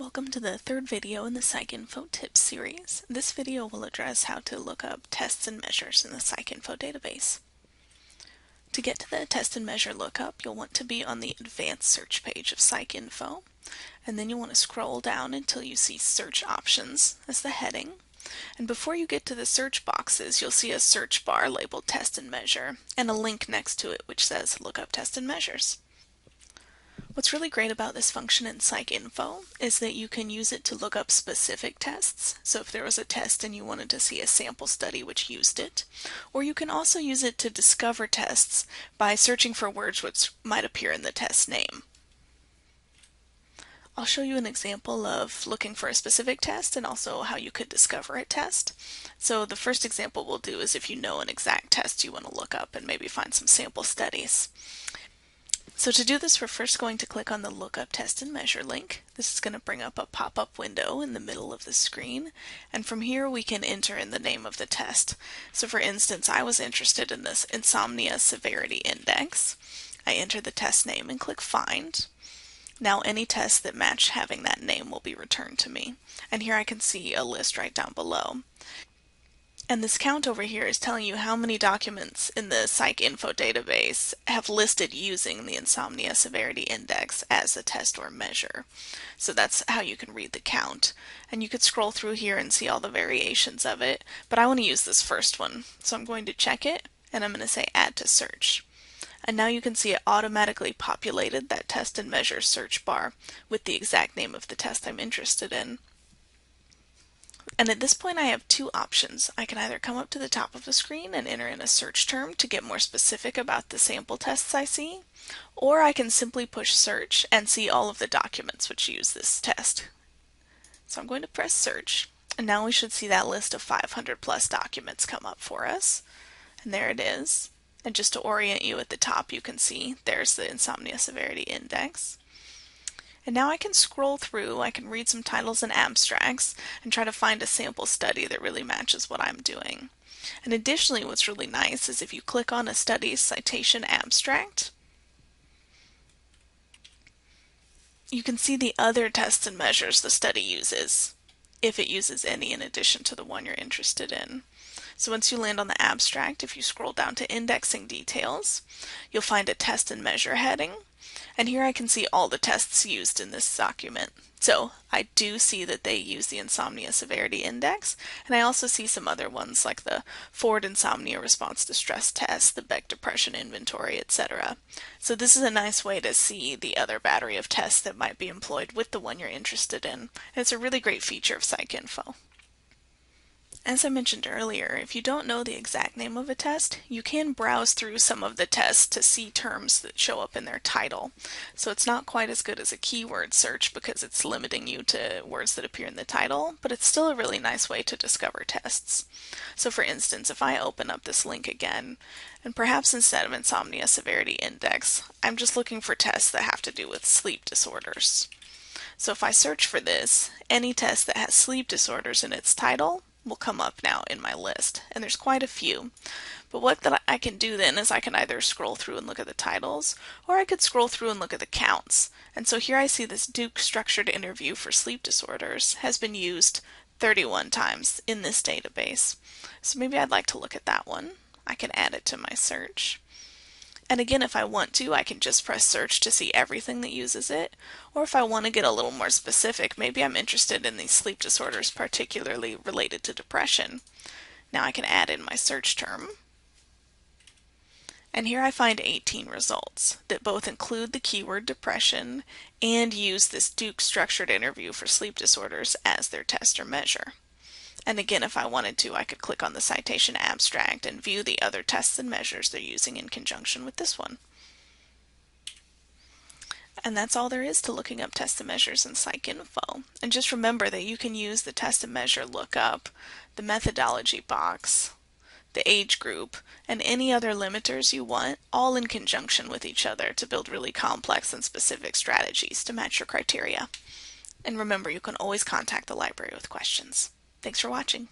Welcome to the third video in the PsycINFO Tips series. This video will address how to look up tests and measures in the PsycINFO database. To get to the test and measure lookup, you'll want to be on the advanced search page of PsycINFO, and then you'll want to scroll down until you see search options as the heading. And before you get to the search boxes, you'll see a search bar labeled test and measure and a link next to it which says look up test and measures. What's really great about this function in PsycINFO is that you can use it to look up specific tests. So if there was a test and you wanted to see a sample study which used it, or you can also use it to discover tests by searching for words which might appear in the test name. I'll show you an example of looking for a specific test and also how you could discover a test. So the first example we'll do is if you know an exact test you want to look up and maybe find some sample studies. So to do this, we're first going to click on the Lookup Test and Measure link. This is going to bring up a pop-up window in the middle of the screen, and from here we can enter in the name of the test. So for instance, I was interested in this Insomnia Severity Index. I enter the test name and click Find. Now any tests that match having that name will be returned to me, and here I can see a list right down below. And this count over here is telling you how many documents in the PsycINFO database have listed using the Insomnia Severity Index as a test or measure. So that's how you can read the count. And you could scroll through here and see all the variations of it, but I want to use this first one. So I'm going to check it, and I'm going to say Add to Search. And now you can see it automatically populated that test and measure search bar with the exact name of the test I'm interested in. And at this point I have two options. I can either come up to the top of the screen and enter in a search term to get more specific about the sample tests I see, or I can simply push search and see all of the documents which use this test. So I'm going to press search, and now we should see that list of 500 plus documents come up for us. And there it is. And just to orient you, at the top you can see there's the Insomnia Severity Index. And now I can scroll through, I can read some titles and abstracts and try to find a sample study that really matches what I'm doing. And additionally, what's really nice is if you click on a study's citation abstract, you can see the other tests and measures the study uses, if it uses any in addition to the one you're interested in. So once you land on the abstract, if you scroll down to indexing details, you'll find a test and measure heading. And here I can see all the tests used in this document. So I do see that they use the Insomnia Severity Index, and I also see some other ones like the Ford Insomnia Response to Stress Test, the Beck Depression Inventory, etc. So this is a nice way to see the other battery of tests that might be employed with the one you're interested in. And it's a really great feature of PsycINFO. As I mentioned earlier, if you don't know the exact name of a test, you can browse through some of the tests to see terms that show up in their title. So it's not quite as good as a keyword search because it's limiting you to words that appear in the title, but it's still a really nice way to discover tests. So for instance, if I open up this link again, and perhaps instead of Insomnia Severity Index, I'm just looking for tests that have to do with sleep disorders. So if I search for this, any test that has sleep disorders in its title will come up now in my list, and there's quite a few. But what I can do then is I can either scroll through and look at the titles, or I could scroll through and look at the counts. And so here I see this Duke structured interview for sleep disorders has been used 31 times in this database. So maybe I'd like to look at that one. I can add it to my search. And again, if I want to, I can just press search to see everything that uses it. Or if I want to get a little more specific, maybe I'm interested in these sleep disorders particularly related to depression. Now I can add in my search term. And here I find 18 results that both include the keyword depression and use this Duke structured interview for sleep disorders as their test or measure. And again, if I wanted to, I could click on the citation abstract and view the other tests and measures they're using in conjunction with this one. And that's all there is to looking up tests and measures in PsycINFO. And just remember that you can use the test and measure lookup, the methodology box, the age group, and any other limiters you want, all in conjunction with each other to build really complex and specific strategies to match your criteria. And remember, you can always contact the library with questions. Thanks for watching.